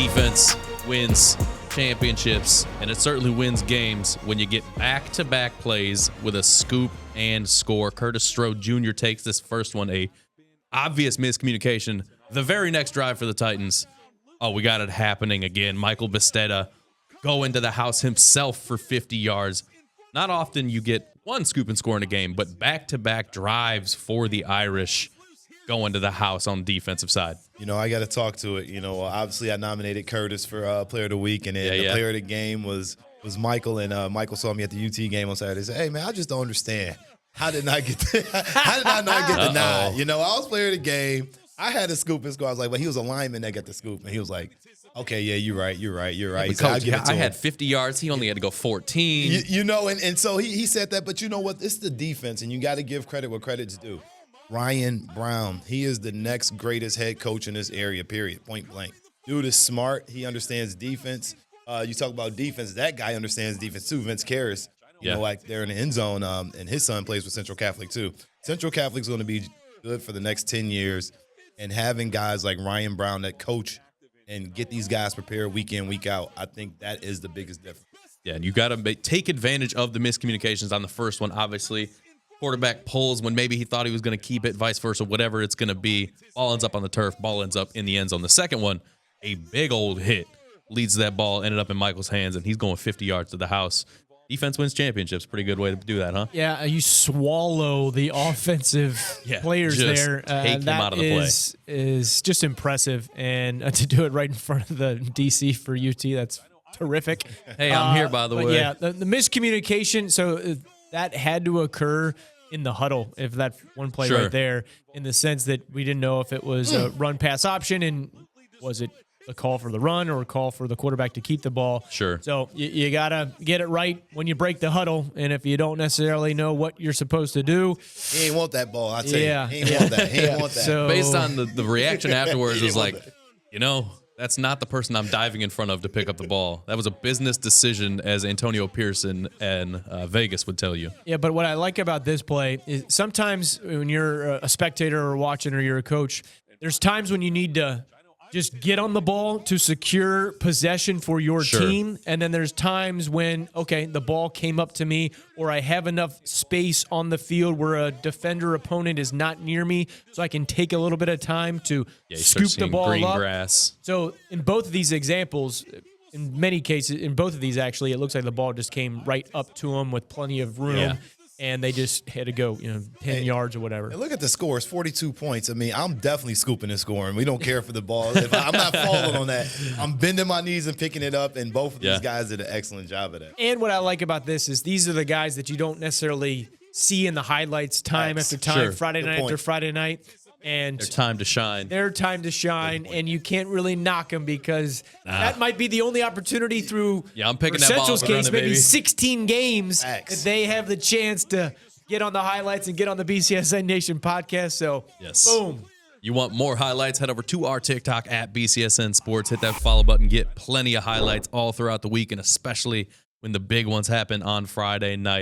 Defense wins championships, and it certainly wins games when you get back-to-back plays with a scoop and score. Curtis Strode Jr. takes this first one, a obvious miscommunication. The very next drive for the Titans, oh, we got it happening again. Michael Bicetta go into the house himself for 50 yards. Not often you get one scoop and score in a game, but back-to-back drives for the Irish going to the house on the defensive side. You know, I got to talk to it. You know, obviously I nominated Curtis for Player of the Week, and then the Player of the Game was Michael, and Michael saw me at the UT game on Saturday. He said, "Hey, man, I just don't understand. How did I not get the nod? You know, I was Player of the Game. I had a scoop and score. I was like, well, he was a lineman that got the scoop, and he was like, okay, yeah, you're right. He said, Coach, I had 50 yards. He only had to go 14. You know, and so he said that, but you know what? It's the defense, and you got to give credit where credit's due. Ryan Brown, he is the next greatest head coach in this area, period, point blank. Dude is smart. He understands defense. You talk about defense. That guy understands defense, too. Vince Karras, you know, like they're in the end zone, and his son plays with Central Catholic, too. Central Catholic's going to be good for the next 10 years, and having guys like Ryan Brown that coach and get these guys prepared week in, week out, I think that is the biggest difference. Yeah, and you got to take advantage of the miscommunications on the first one, obviously. Quarterback pulls when maybe he thought he was going to keep it, vice versa, whatever it's going to be. Ball ends up on the turf. Ball ends up in the end zone. The second one, a big old hit, leads that ball, ended up in Michael's hands, and he's going 50 yards to the house. Defense wins championships. Pretty good way to do that, huh? Yeah, you swallow the offensive players there. Take them out of the play. Is just impressive, and to do it right in front of the DC for UT, that's terrific. Hey, I'm here, by the way. Yeah, the miscommunication, so that had to occur in the huddle, if that one play right there, in the sense that we didn't know if it was a run-pass option, and was it a call for the run or a call for the quarterback to keep the ball. Sure. So you got to get it right when you break the huddle, and if you don't necessarily know what you're supposed to do. He ain't want that ball, I tell you. He ain't want that. He ain't want that. So, based on the reaction afterwards, was like, you know, that's not the person I'm diving in front of to pick up the ball. That was a business decision, as Antonio Pearson and Vegas would tell you. Yeah, but what I like about this play is sometimes when you're a spectator or watching, or you're a coach, there's times when you need to just get on the ball to secure possession for your team. And then there's times when, okay, the ball came up to me, or I have enough space on the field where a defender opponent is not near me, so I can take a little bit of time to scoop the ball green up. Grass. So in both of these examples, in many cases, in both of these actually, it looks like the ball just came right up to them with plenty of room. Yeah. And they just had to go, 10 yards or whatever. And look at the score. It's 42 points. I mean, I'm definitely scooping and scoring. We don't care for the ball. I'm not falling on that. I'm bending my knees and picking it up, and both of these guys did an excellent job of that. And what I like about this is these are the guys that you don't necessarily see in the highlights time after time, Friday night after Friday night. And their time to shine. Their time to shine, and you can't really knock them because that might be the only opportunity through I'm picking that ball Central's case, maybe 16 games that they have the chance to get on the highlights and get on the BCSN Nation podcast. So, boom. You want more highlights? Head over to our TikTok at BCSN Sports. Hit that follow button. Get plenty of highlights all throughout the week, and especially when the big ones happen on Friday night.